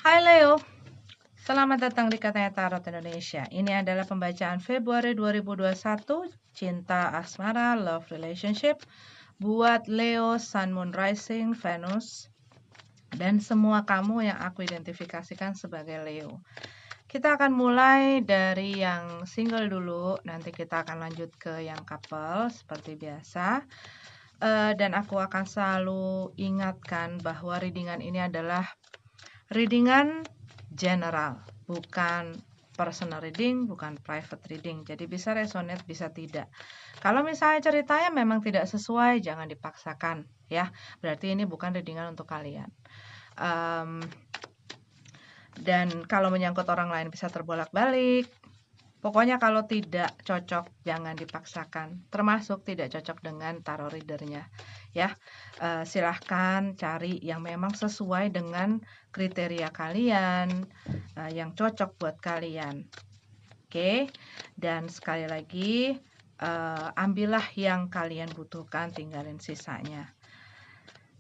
Hai Leo, selamat datang di Katanya Tarot Indonesia. Ini adalah pembacaan Februari 2021, Cinta Asmara, Love Relationship, buat Leo, Sun, Moon, Rising, Venus, dan semua kamu yang aku identifikasikan sebagai Leo. Kita akan mulai dari yang single dulu, nanti kita akan lanjut ke yang couple seperti biasa. Dan aku akan selalu ingatkan bahwa readingan ini adalah readingan general, bukan personal reading, bukan private reading. Jadi bisa resonate, bisa tidak. Kalau misalnya ceritanya memang tidak sesuai, jangan dipaksakan ya. Berarti ini bukan readingan untuk kalian. Dan kalau menyangkut orang lain bisa terbolak-balik. Pokoknya kalau tidak cocok jangan dipaksakan, termasuk tidak cocok dengan tarot readernya ya. Silahkan cari yang memang sesuai dengan kriteria kalian, yang cocok buat kalian. Oke, dan sekali lagi ambillah yang kalian butuhkan, tinggalin sisanya.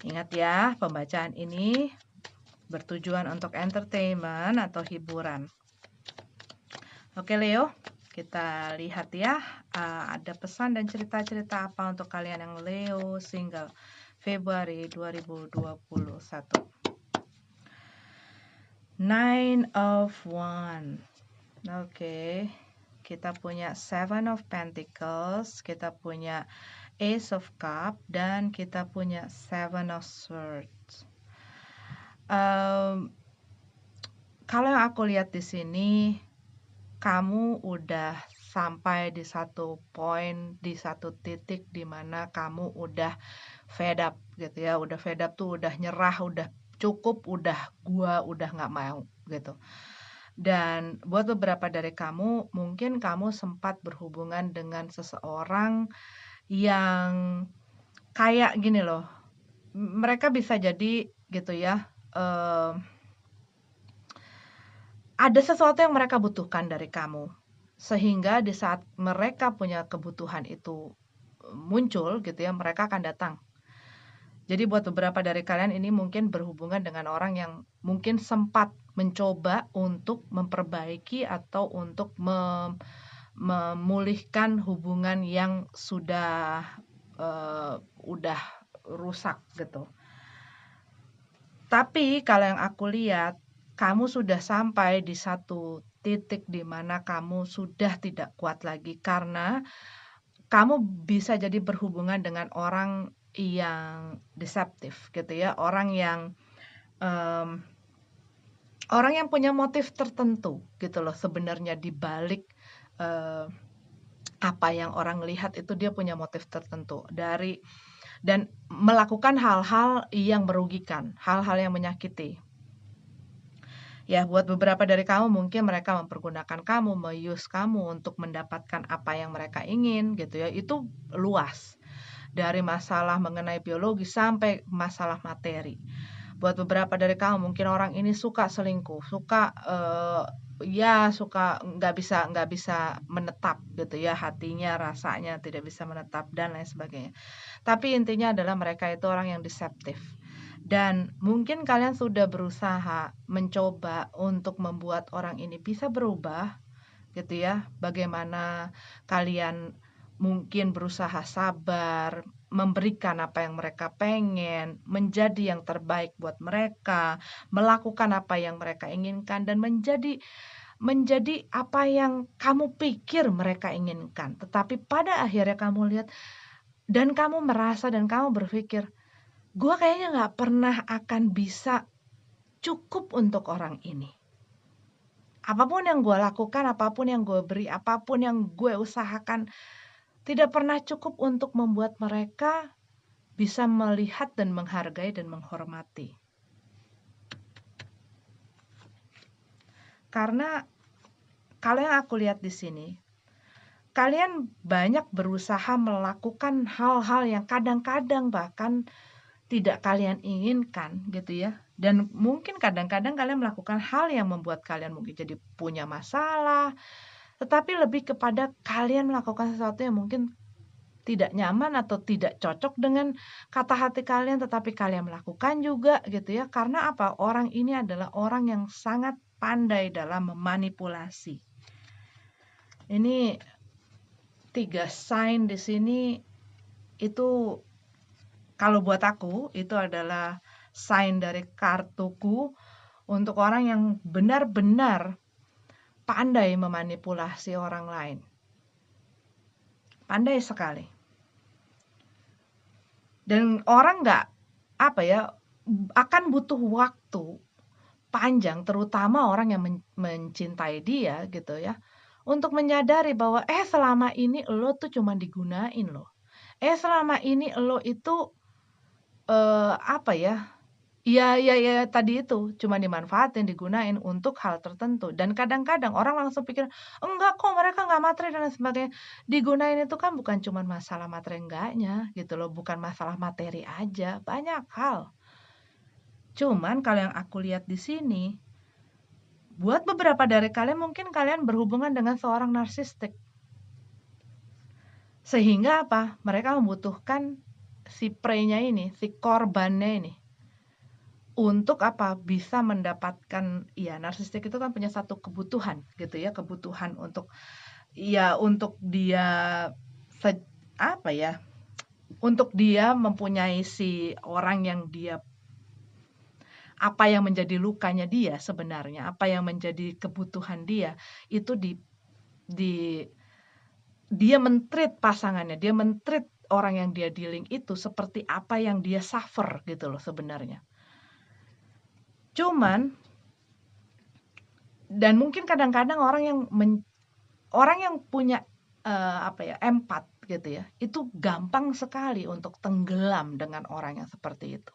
Ingat ya, pembacaan ini bertujuan untuk entertainment atau hiburan. Oke Leo, kita lihat ya, ada pesan dan cerita-cerita apa untuk kalian yang Leo single Februari 2021. Nine of Wands. Oke, kita punya Seven of Pentacles, kita punya Ace of Cups, dan kita punya Seven of Swords. Kalau yang aku lihat di sini, kamu udah sampai di satu poin, di satu titik di mana kamu udah fed up gitu ya. Udah fed up tuh udah nyerah, udah cukup, gua udah nggak mau gitu. Dan buat beberapa dari kamu, mungkin kamu sempat berhubungan dengan seseorang yang kayak gini loh. Mereka bisa jadi gitu ya, ada sesuatu yang mereka butuhkan dari kamu. Sehingga di saat mereka punya kebutuhan itu muncul gitu ya, mereka akan datang. Jadi buat beberapa dari kalian ini mungkin berhubungan dengan orang yang mungkin sempat mencoba untuk memperbaiki atau untuk memulihkan hubungan yang sudah udah rusak gitu. Tapi kalau yang aku lihat, kamu sudah sampai di satu titik di mana kamu sudah tidak kuat lagi karena kamu bisa jadi berhubungan dengan orang yang deceptif gitu ya, orang yang punya motif tertentu gitu loh sebenarnya di balik apa yang orang lihat itu dia punya motif tertentu dan melakukan hal-hal yang merugikan, hal-hal yang menyakiti. Ya, buat beberapa dari kamu mungkin mereka mempergunakan kamu, me-use kamu untuk mendapatkan apa yang mereka ingin gitu ya. Itu luas. Dari masalah mengenai biologi sampai masalah materi. Buat beberapa dari kamu mungkin orang ini suka selingkuh, suka nggak bisa menetap gitu ya, hatinya rasanya tidak bisa menetap dan lain sebagainya. Tapi intinya adalah mereka itu orang yang deceptif. Dan mungkin kalian sudah berusaha mencoba untuk membuat orang ini bisa berubah gitu ya. Bagaimana kalian mungkin berusaha sabar, memberikan apa yang mereka pengen, menjadi yang terbaik buat mereka, melakukan apa yang mereka inginkan dan menjadi apa yang kamu pikir mereka inginkan. Tetapi pada akhirnya kamu lihat dan kamu merasa dan kamu berpikir, gue kayaknya nggak pernah akan bisa cukup untuk orang ini. Apapun yang gue lakukan, apapun yang gue beri, apapun yang gue usahakan, tidak pernah cukup untuk membuat mereka bisa melihat dan menghargai dan menghormati. Karena kalau yang aku lihat di sini, kalian banyak berusaha melakukan hal-hal yang kadang-kadang bahkan tidak kalian inginkan gitu ya. Dan mungkin kadang-kadang kalian melakukan hal yang membuat kalian mungkin jadi punya masalah, tetapi lebih kepada kalian melakukan sesuatu yang mungkin tidak nyaman atau tidak cocok dengan kata hati kalian, tetapi kalian melakukan juga gitu ya. Karena apa? Orang ini adalah orang yang sangat pandai dalam memanipulasi. Ini 3 sign di sini itu kalau buat aku itu adalah sign dari kartuku untuk orang yang benar-benar pandai memanipulasi orang lain. Pandai sekali. Dan orang nggak akan butuh waktu panjang, terutama orang yang mencintai dia gitu ya, untuk menyadari bahwa selama ini lo tuh cuma digunain loh. Selama ini lo itu ya tadi itu cuma dimanfaatin, digunain untuk hal tertentu. Dan kadang-kadang orang langsung pikir, enggak kok mereka nggak materi dan lain sebagainya. Digunain itu kan bukan cuma masalah materi enggaknya gitu loh, bukan masalah materi aja, banyak hal. Cuman kalau yang aku lihat di sini, buat beberapa dari kalian mungkin kalian berhubungan dengan seorang narsistik. Sehingga apa? Mereka membutuhkan si prey-nya ini, si korbannya ini. Untuk apa? Bisa mendapatkan, ya narsistik itu kan punya satu kebutuhan gitu ya, kebutuhan untuk untuk dia untuk dia mempunyai si orang yang dia apa yang menjadi lukanya dia sebenarnya, apa yang menjadi kebutuhan dia itu dia men-treat pasangannya, dia men-treat orang yang dia dealing itu seperti apa yang dia suffer gitu loh sebenarnya. Cuman dan mungkin kadang-kadang orang yang punya empat gitu ya, itu gampang sekali untuk tenggelam dengan orang yang seperti itu.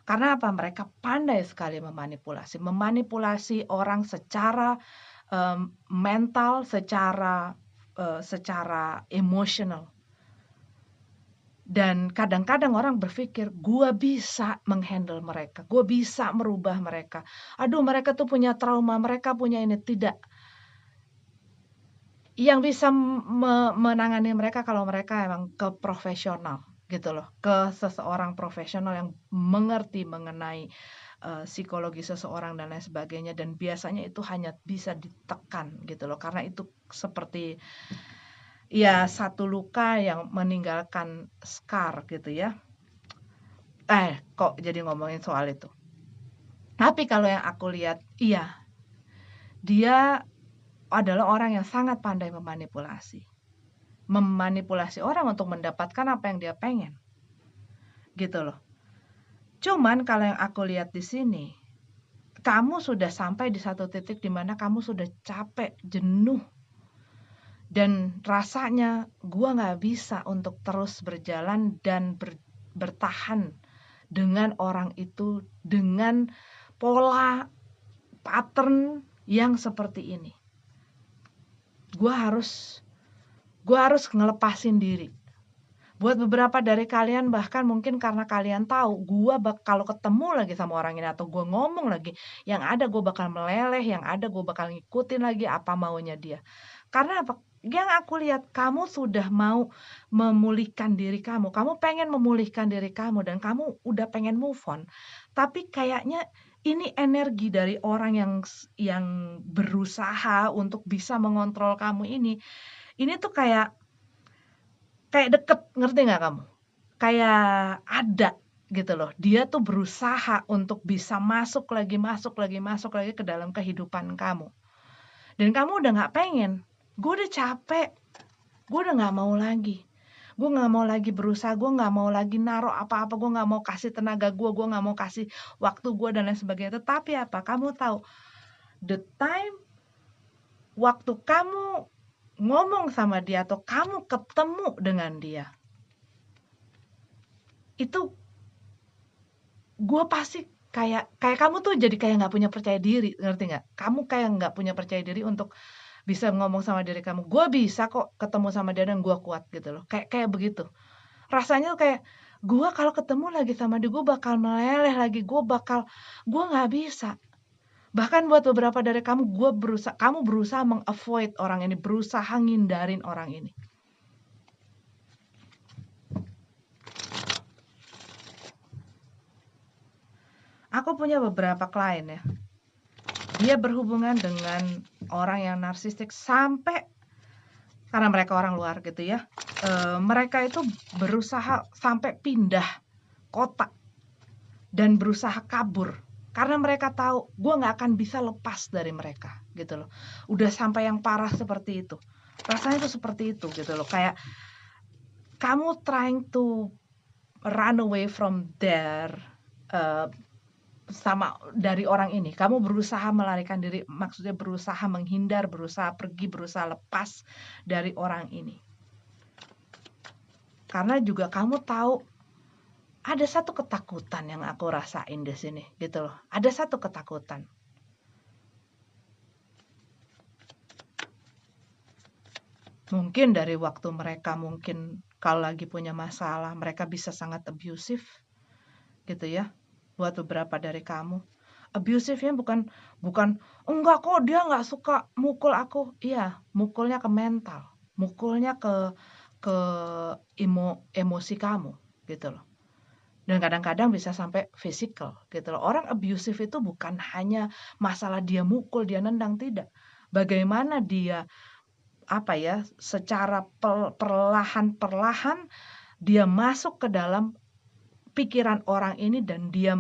Karena apa? Mereka pandai sekali memanipulasi orang secara mental, secara emosional. Dan kadang-kadang orang berpikir, gue bisa menghandle mereka, gue bisa merubah mereka. Aduh, mereka tuh punya trauma, mereka punya ini. Tidak. Yang bisa menangani mereka kalau mereka emang ke profesional gitu loh. Ke seseorang profesional yang mengerti mengenai psikologi seseorang dan lain sebagainya. Dan biasanya itu hanya bisa ditekan gitu loh. Karena itu seperti satu luka yang meninggalkan scar gitu ya. Kok jadi ngomongin soal itu. Tapi kalau yang aku lihat, dia adalah orang yang sangat pandai memanipulasi. Memanipulasi orang untuk mendapatkan apa yang dia pengen. Gitu loh. Cuman kalau yang aku lihat di sini, kamu sudah sampai di satu titik di mana kamu sudah capek, jenuh. Dan rasanya gua nggak bisa untuk terus berjalan dan bertahan dengan orang itu, dengan pola pattern yang seperti ini. Gua harus ngelepasin diri. Buat beberapa dari kalian bahkan mungkin karena kalian tahu gua kalau ketemu lagi sama orang ini atau gua ngomong lagi, yang ada gua bakal meleleh, yang ada gua bakal ngikutin lagi apa maunya dia. Karena apa? Yang aku lihat kamu sudah mau memulihkan diri kamu pengen memulihkan diri kamu dan kamu udah pengen move on. Tapi kayaknya ini energi dari orang yang berusaha untuk bisa mengontrol kamu ini tuh kayak deket, ngerti nggak kamu? Kayak ada gitu loh. Dia tuh berusaha untuk bisa masuk lagi ke dalam kehidupan kamu. Dan kamu udah nggak pengen. Gue udah capek. Gue udah nggak mau lagi. Gue nggak mau lagi berusaha. Gue nggak mau lagi naruh apa-apa. Gue nggak mau kasih tenaga gue. Gue nggak mau kasih waktu gue dan lain sebagainya. Tetapi apa? Kamu tahu, the time waktu kamu ngomong sama dia atau kamu ketemu dengan dia, itu gue pasti kayak kamu tuh jadi kayak nggak punya percaya diri, ngerti nggak? Kamu kayak nggak punya percaya diri untuk bisa ngomong sama diri kamu, gue bisa kok ketemu sama dia dan gue kuat gitu loh. Kayak begitu. Rasanya tuh kayak gue kalau ketemu lagi sama dia, gue bakal meleleh lagi, gue nggak bisa. Bahkan buat beberapa dari kamu, kamu berusaha meng-avoid orang ini, berusaha ngindarin orang ini. Aku punya beberapa klien ya, dia berhubungan dengan orang yang narsistik sampai, karena mereka orang luar gitu ya, mereka itu berusaha sampai pindah kota dan berusaha kabur karena mereka tahu gue nggak akan bisa lepas dari mereka gitu loh. Udah sampai yang parah seperti itu, rasanya tuh seperti itu gitu loh, kayak kamu trying to run away from there, sama dari orang ini, kamu berusaha melarikan diri, maksudnya berusaha menghindar, berusaha pergi, berusaha lepas dari orang ini. Karena juga kamu tahu ada satu ketakutan yang aku rasain di sini gitu loh. Ada satu ketakutan. Mungkin dari waktu mereka mungkin kalau lagi punya masalah, mereka bisa sangat abusive gitu ya. Buat beberapa dari kamu. Abusive-nya bukan enggak kok dia nggak suka mukul aku. Iya, mukulnya ke mental, mukulnya ke emosi kamu gitu loh. Dan kadang-kadang bisa sampai physical gitu loh. Orang abusive itu bukan hanya masalah dia mukul, dia nendang, tidak. Bagaimana dia secara perlahan-perlahan dia masuk ke dalam pikiran orang ini dan dia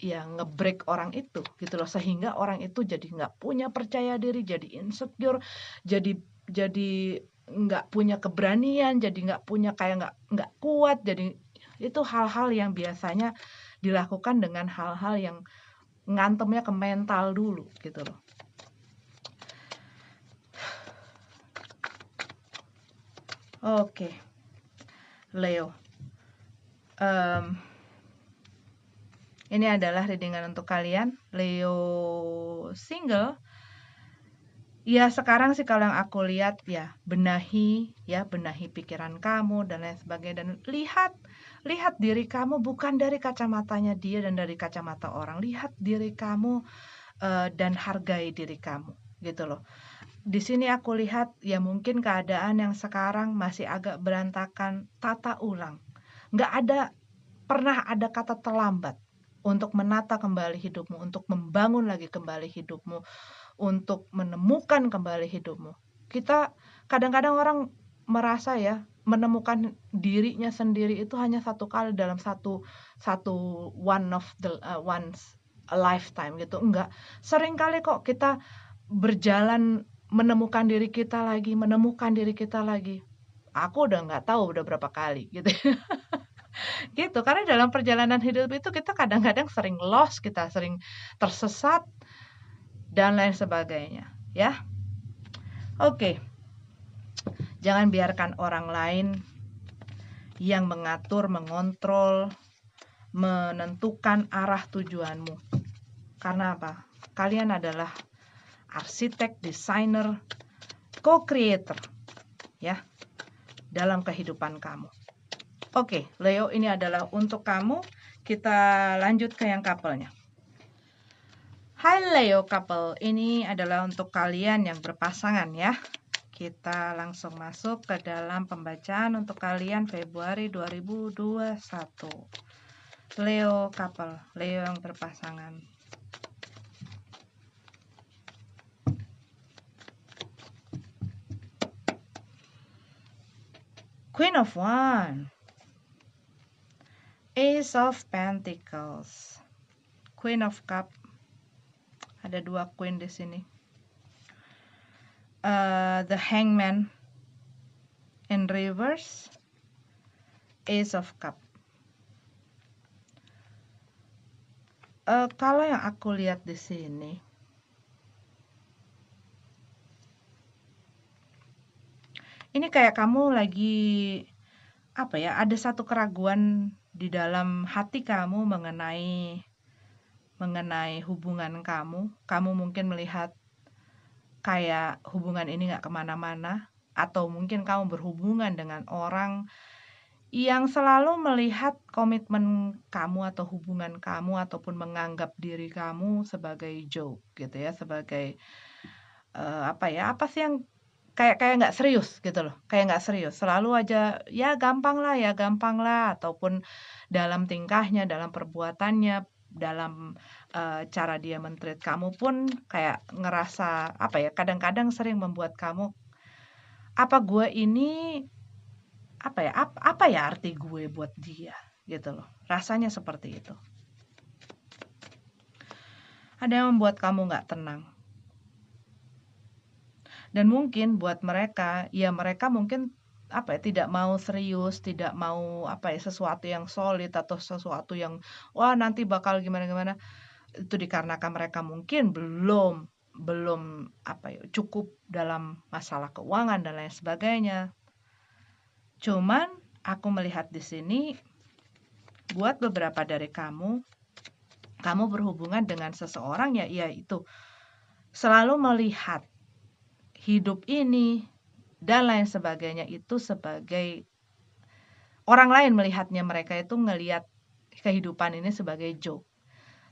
nge-break orang itu gitu loh, sehingga orang itu jadi nggak punya percaya diri, jadi insecure, jadi nggak punya keberanian, jadi nggak punya, kayak nggak kuat, jadi itu hal-hal yang biasanya dilakukan dengan hal-hal yang ngantemnya ke mental dulu gitu loh. Oke, Leo. Ini adalah readingan untuk kalian, Leo single. Ya sekarang sih kalau yang aku lihat ya, benahi pikiran kamu dan lain sebagainya, dan lihat diri kamu bukan dari kacamatanya dia dan dari kacamata orang. Lihat diri kamu dan hargai diri kamu gitu loh. Di sini aku lihat ya mungkin keadaan yang sekarang masih agak berantakan, tata ulang. Pernah ada kata terlambat untuk menata kembali hidupmu, untuk membangun lagi kembali hidupmu, untuk menemukan kembali hidupmu. Kita kadang-kadang orang merasa ya menemukan dirinya sendiri itu hanya satu kali dalam satu once a lifetime gitu. Enggak. Sering kali kok kita berjalan menemukan diri kita lagi. Aku udah nggak tahu udah berapa kali gitu. Gitu. Karena dalam perjalanan hidup itu kita kadang-kadang sering lost, kita sering tersesat dan lain sebagainya, ya. Oke. Jangan biarkan orang lain yang mengatur, mengontrol, menentukan arah tujuanmu. Karena apa? Kalian adalah arsitek, desainer, co-creator ya dalam kehidupan kamu. Oke, Leo, ini adalah untuk kamu. Kita lanjut ke yang couple-nya. Hai Leo couple, ini adalah untuk kalian yang berpasangan ya. Kita langsung masuk ke dalam pembacaan untuk kalian Februari 2021. Leo couple, Leo yang berpasangan. Queen of Wands, Ace of Pentacles, Queen of Cups. Ada dua queen di sini. The Hangman in reverse, Ace of Cups. Kalau yang aku lihat di sini, ini kayak kamu lagi ada satu keraguan di dalam hati kamu mengenai hubungan kamu. Kamu mungkin melihat kayak hubungan ini nggak kemana-mana, atau mungkin kamu berhubungan dengan orang yang selalu melihat komitmen kamu atau hubungan kamu ataupun menganggap diri kamu sebagai joke gitu ya, sebagai apa sih yang kayak nggak serius gitu loh, kayak nggak serius, selalu aja ya gampang lah, ataupun dalam tingkahnya, dalam perbuatannya dalam cara dia men-treat kamu pun kayak ngerasa apa ya, kadang-kadang sering membuat kamu, apa gue ini apa ya, apa ya arti gue buat dia gitu loh. Rasanya seperti itu. Ada yang membuat kamu nggak tenang. Dan mungkin buat mereka, ya mereka mungkin apa ya, tidak mau serius, tidak mau apa ya, sesuatu yang solid atau sesuatu yang wah nanti bakal gimana-gimana. Itu dikarenakan mereka mungkin belum apa ya, cukup dalam masalah keuangan dan lain sebagainya. Cuman aku melihat di sini buat beberapa dari kamu berhubungan dengan seseorang ya itu selalu melihat hidup ini dan lain sebagainya itu sebagai orang lain melihatnya, mereka itu ngelihat kehidupan ini sebagai joke.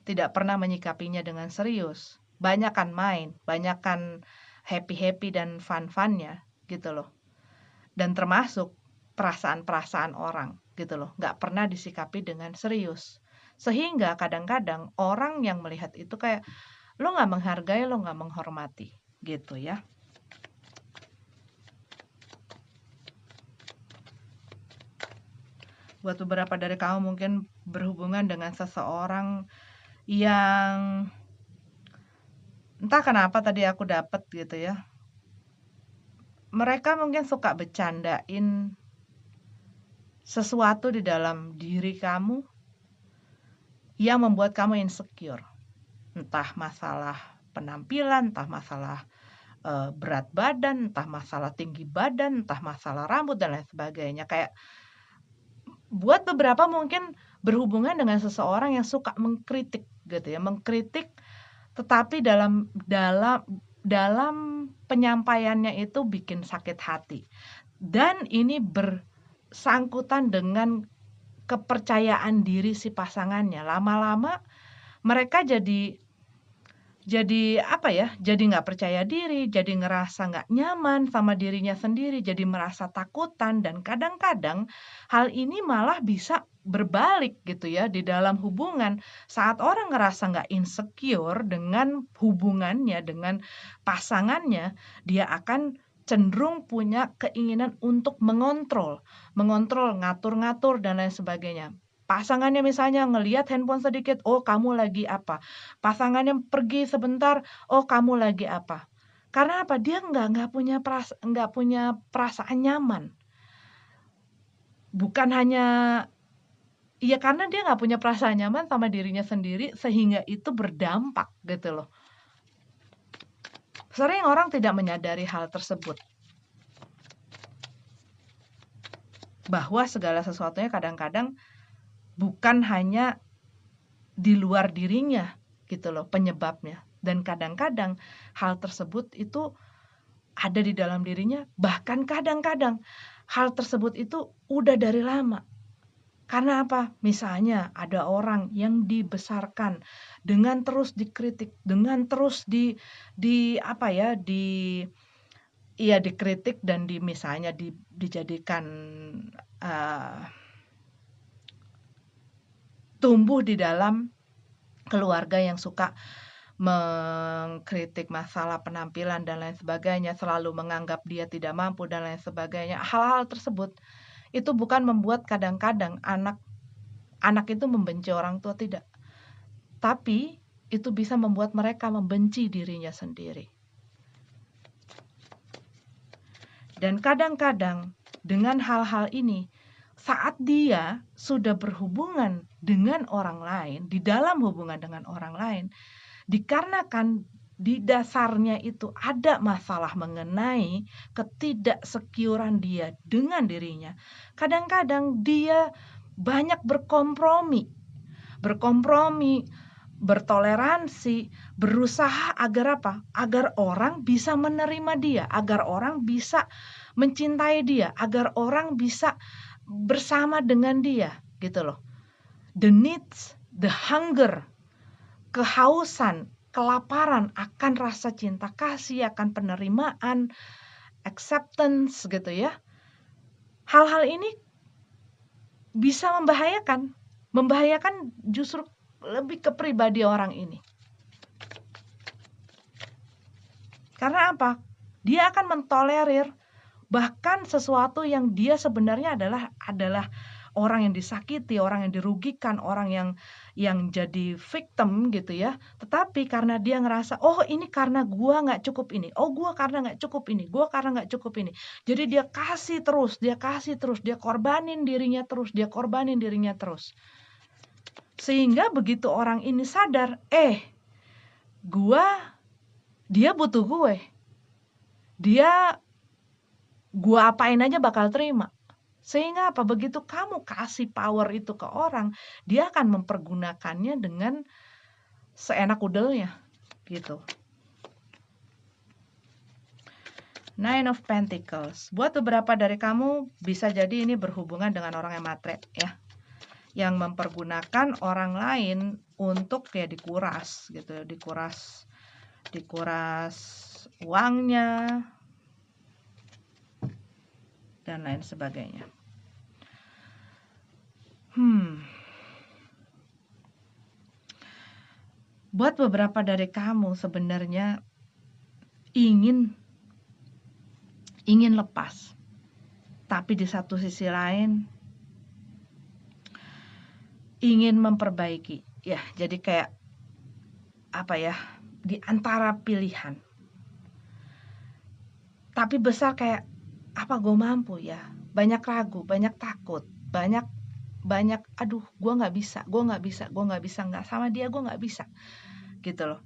Tidak pernah menyikapinya dengan serius. Banyakan main, banyakan happy-happy dan fun-funnya gitu loh. Dan termasuk perasaan-perasaan orang gitu loh. Nggak pernah disikapi dengan serius. Sehingga kadang-kadang orang yang melihat itu kayak, lo nggak menghargai, lo nggak menghormati gitu ya. Buat beberapa dari kamu mungkin berhubungan dengan seseorang yang entah kenapa tadi aku dapat gitu ya. Mereka mungkin suka bercandain sesuatu di dalam diri kamu yang membuat kamu insecure. Entah masalah penampilan, entah masalah berat badan, entah masalah tinggi badan, entah masalah rambut dan lain sebagainya. Kayak buat beberapa mungkin berhubungan dengan seseorang yang suka mengkritik gitu ya, mengkritik tetapi dalam penyampaiannya itu bikin sakit hati. Dan ini bersangkutan dengan kepercayaan diri si pasangannya. Lama-lama mereka jadi apa ya, jadi nggak percaya diri, jadi ngerasa nggak nyaman sama dirinya sendiri, jadi merasa takutan, dan kadang-kadang hal ini malah bisa berbalik gitu ya di dalam hubungan. Saat orang ngerasa nggak insecure dengan hubungannya, dengan pasangannya, dia akan cenderung punya keinginan untuk mengontrol, ngatur-ngatur dan lain sebagainya. Pasangannya misalnya ngelihat handphone sedikit, oh kamu lagi apa? Pasangannya pergi sebentar, oh kamu lagi apa? Karena apa? Dia nggak punya perasaan nyaman. Bukan hanya ya karena dia nggak punya perasaan nyaman sama dirinya sendiri sehingga itu berdampak gitu loh. Sering orang tidak menyadari hal tersebut. Bahwa segala sesuatunya kadang-kadang bukan hanya di luar dirinya gitu loh penyebabnya. Dan kadang-kadang hal tersebut itu ada di dalam dirinya, bahkan kadang-kadang hal tersebut itu udah dari lama. Karena apa? Misalnya ada orang yang dibesarkan dengan terus dikritik, dengan terus dikritik dan misalnya dijadikan tumbuh di dalam keluarga yang suka mengkritik masalah penampilan dan lain sebagainya, selalu menganggap dia tidak mampu dan lain sebagainya. Hal-hal tersebut itu bukan membuat kadang-kadang anak itu membenci orang tua, tidak. Tapi itu bisa membuat mereka membenci dirinya sendiri. Dan kadang-kadang dengan hal-hal ini, saat dia sudah berhubungan dengan orang lain, di dalam hubungan dengan orang lain, dikarenakan di dasarnya itu ada masalah mengenai ketidaksekuran dia dengan dirinya. Kadang-kadang dia banyak berkompromi, bertoleransi, berusaha agar apa? Agar orang bisa menerima dia, agar orang bisa mencintai dia, agar orang bisa bersama dengan dia, gitu loh. The needs, the hunger, kehausan, kelaparan akan rasa cinta kasih, akan penerimaan, acceptance gitu ya. Hal-hal ini bisa membahayakan justru lebih ke pribadi orang ini. Karena apa? Dia akan mentolerir bahkan sesuatu yang dia sebenarnya adalah orang yang disakiti, orang yang dirugikan, orang yang jadi victim gitu ya. Tetapi karena dia ngerasa, oh ini karena gua nggak cukup ini, oh gua karena nggak cukup ini, gua karena nggak cukup ini. Jadi dia kasih terus, dia korbanin dirinya terus. Sehingga begitu orang ini sadar, dia butuh gue. Gua apain aja bakal terima. Sehingga apa? Begitu kamu kasih power itu ke orang, dia akan mempergunakannya dengan seenak udelnya gitu. Nine of Pentacles. Buat beberapa dari kamu bisa jadi ini berhubungan dengan orang yang matre ya. Yang mempergunakan orang lain untuk ya dikuras gitu, dikuras uangnya dan lain sebagainya. Buat beberapa dari kamu sebenarnya ingin lepas. Tapi di satu sisi lain ingin memperbaiki. Ya, jadi kayak apa ya? Di antara pilihan. Tapi besar kayak apa gue mampu ya? Banyak ragu, banyak takut, banyak aduh gue nggak bisa, nggak sama dia, gue nggak bisa gitu loh.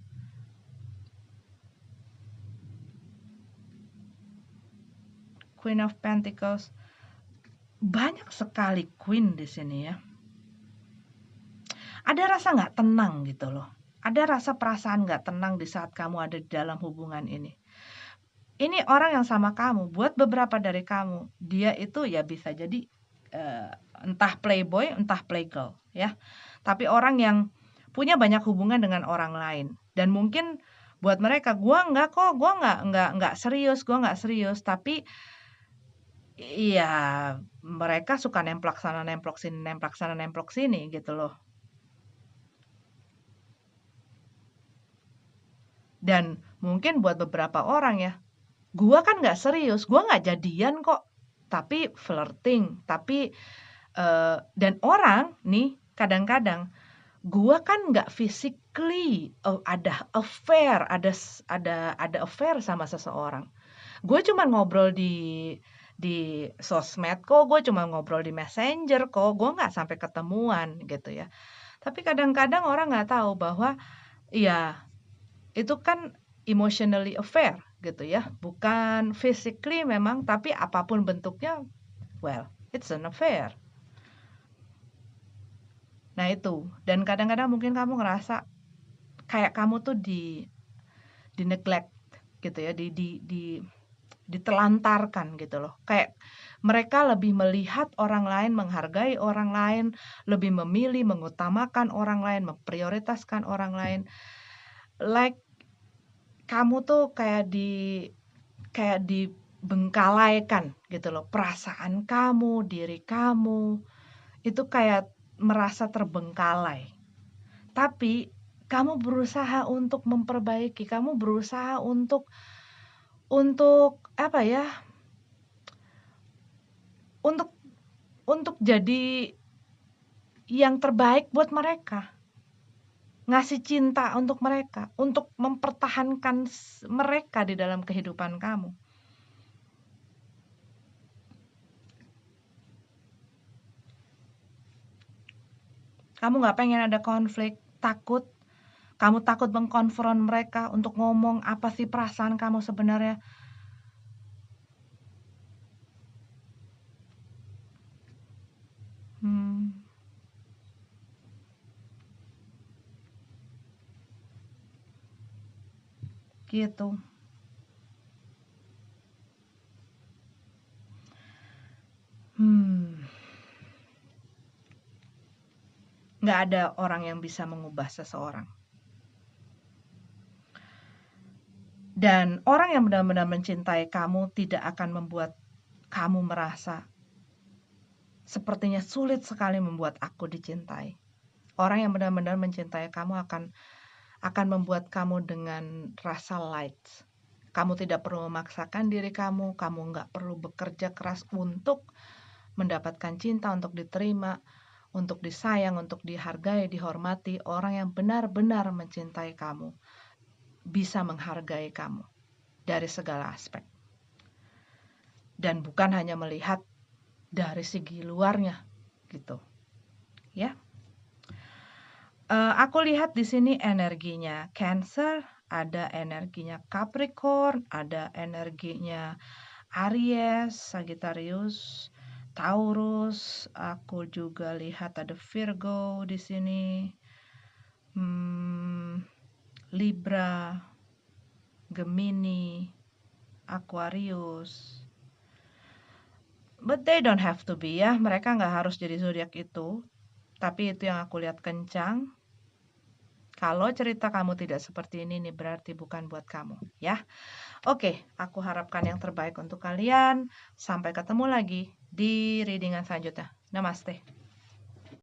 Queen of Pentacles, banyak sekali Queen di sini ya. Ada rasa nggak tenang gitu loh, ada rasa perasaan nggak tenang di saat kamu ada di dalam hubungan ini. Ini orang yang sama kamu, buat beberapa dari kamu, dia itu ya bisa jadi entah playboy, entah playgirl ya. Tapi orang yang punya banyak hubungan dengan orang lain. Dan mungkin buat mereka, gue nggak serius, tapi iya mereka suka nemplok sana, nemplok sini gitu loh. Dan mungkin buat beberapa orang ya, gue kan nggak serius, gue nggak jadian kok, tapi flirting, tapi dan orang nih kadang-kadang gue kan nggak physically ada affair, ada affair sama seseorang. Gue cuma ngobrol di sosmed kok, gue cuma ngobrol di messenger kok, gue nggak sampai ketemuan gitu ya. Tapi kadang-kadang orang nggak tahu bahwa ya itu kan emotionally affair gitu ya, bukan physically memang, tapi apapun bentuknya, well, it's an affair. Nah itu, dan kadang-kadang mungkin kamu ngerasa kayak kamu tuh di neglect gitu ya, ditelantarkan gitu loh. Kayak mereka lebih melihat orang lain, menghargai orang lain, lebih memilih, mengutamakan orang lain, memprioritaskan orang lain. Like kamu tuh kayak dibengkalaikan gitu loh. Perasaan kamu, diri kamu itu kayak merasa terbengkalai. Tapi kamu berusaha untuk memperbaiki, kamu berusaha untuk apa ya? Untuk jadi yang terbaik buat mereka. Ngasih cinta untuk mereka, untuk mempertahankan mereka di dalam kehidupan kamu. Kamu nggak pengen ada konflik, takut. Kamu takut mengkonfront mereka untuk ngomong apa sih perasaan kamu sebenarnya. Gitu. Nggak ada orang yang bisa mengubah seseorang. Dan orang yang benar-benar mencintai kamu tidak akan membuat kamu merasa sepertinya sulit sekali membuat aku dicintai. Orang yang benar-benar mencintai kamu akan membuat kamu dengan rasa light. Kamu tidak perlu memaksakan diri kamu nggak perlu bekerja keras untuk mendapatkan cinta, untuk diterima, untuk disayang, untuk dihargai, dihormati. Orang yang benar-benar mencintai kamu bisa menghargai kamu dari segala aspek. Dan bukan hanya melihat dari segi luarnya gitu. Ya. Aku lihat di sini energinya Cancer, ada energinya Capricorn, ada energinya Aries, Sagittarius, Taurus. Aku juga lihat ada Virgo di sini. Libra, Gemini, Aquarius. But they don't have to be ya, mereka nggak harus jadi zodiak itu. Tapi itu yang aku lihat kencang. Kalau cerita kamu tidak seperti ini nih berarti bukan buat kamu ya. Oke, aku harapkan yang terbaik untuk kalian. Sampai ketemu lagi di readingan selanjutnya. Namaste.